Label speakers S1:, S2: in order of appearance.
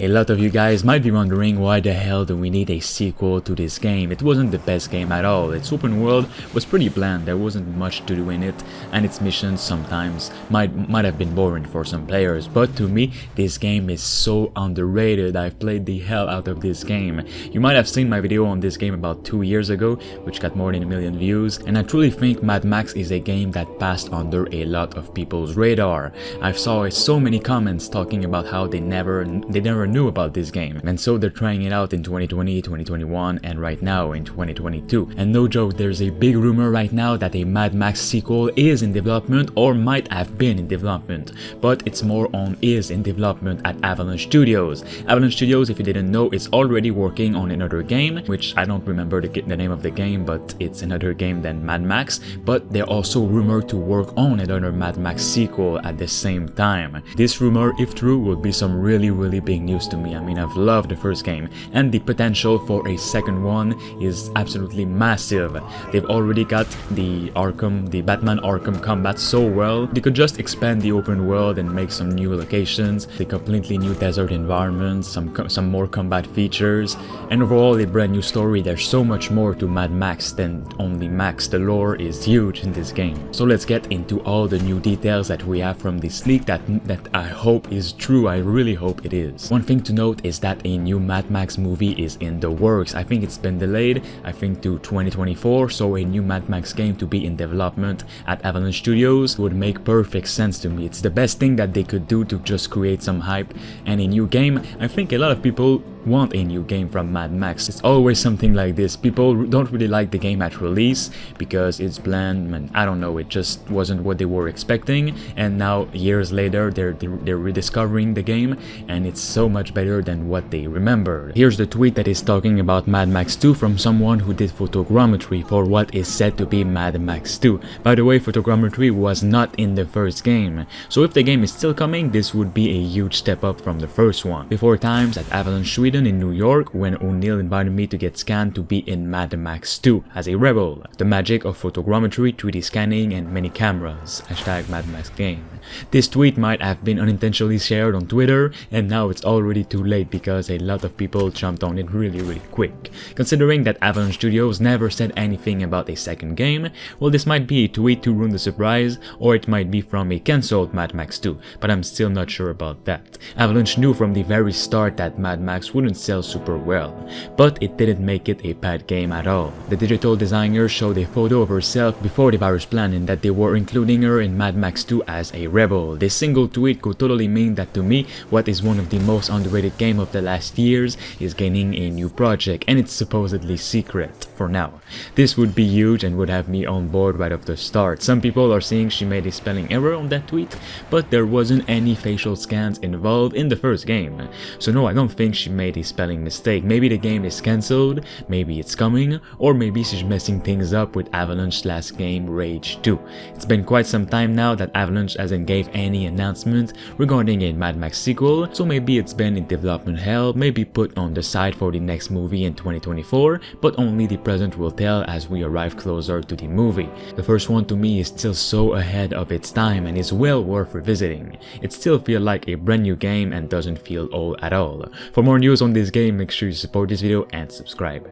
S1: A lot of you guys might be wondering why the hell do we need a sequel to this game. It wasn't the best game at all. Its open world was pretty bland, there wasn't much to do in it, and its missions sometimes might have been boring for some players, but to me this game is so underrated. I've played the hell out of this game. You might have seen my video on this game about 2 years ago, which got more than 1 million views, and I truly think Mad Max is a game that passed under a lot of people's radar. I've saw so many comments talking about how they never knew about this game, and so they're trying it out in 2020, 2021, and right now in 2022. And no joke, there's a big rumor right now that a Mad Max sequel is in development or might have been in development, but it's more on is in development at Avalanche Studios. Avalanche Studios, if you didn't know, is already working on another game, which I don't remember the name of the game, but it's another game than Mad Max, but they're also rumored to work on another Mad Max sequel at the same time. This rumor, if true, would be some really big news to me. I mean, I've loved the first game, and the potential for a second one is absolutely massive. They've already got the Batman Arkham combat so well. They could just expand the open world and make some new locations, a completely new desert environment, some more combat features, and overall a brand new story. There's so much more to Mad Max than only Max. The lore is huge in this game. So let's get into all the new details that we have from this leak that I hope is true. I really hope it is. One thing to note is that a new Mad Max movie is in the works. I think it's been delayed, I think to 2024, so a new Mad Max game to be in development at Avalanche Studios would make perfect sense to me. It's the best thing that they could do to just create some hype and a new game. I think a lot of people want a new game from Mad Max. It's always something like this. People don't really like the game at release because it's bland and I don't know, it just wasn't what they were expecting, and now years later they're rediscovering the game and it's so much better than what they remembered. Here's the tweet that is talking about Mad Max 2 from someone who did photogrammetry for what is said to be Mad Max 2. By the way, photogrammetry was not in the first game, so if the game is still coming, this would be a huge step up from the first one. Before times at Avalanche Sweden in New York, when O'Neill invited me to get scanned to be in Mad Max 2 as a rebel. The magic of photogrammetry, 3D scanning, and many cameras. Hashtag Mad Max game. This tweet might have been unintentionally shared on Twitter, and now it's already too late because a lot of people jumped on it really quick. Considering that Avalanche Studios never said anything about a second game, well, this might be a tweet to ruin the surprise, or it might be from a cancelled Mad Max 2, but I'm still not sure about that. Avalanche knew from the very start that Mad Max wouldn't sell super well, but it didn't make it a bad game at all. The digital designer showed a photo of herself before the virus plan and that they were including her in Mad Max 2 as a rebel. This single tweet could totally mean that to me, what is one of the most underrated game of the last years is gaining a new project, and it's supposedly secret for now. This would be huge and would have me on board right off the start. Some people are saying she made a spelling error on that tweet, but there wasn't any facial scans involved in the first game. So no, I don't think she made a spelling mistake. Maybe the game is cancelled, maybe it's coming, or maybe she's messing things up with Avalanche's last game, Rage 2. It's been quite some time now that Avalanche hasn't gave any announcement regarding a Mad Max sequel, so maybe it's been in development hell, maybe put on the side for the next movie in 2024, but only the present will tell as we arrive closer to the movie. The first one to me is still so ahead of its time and is well worth revisiting. It still feels like a brand new game and doesn't feel old at all. For more news on this game, make sure you support this video and subscribe.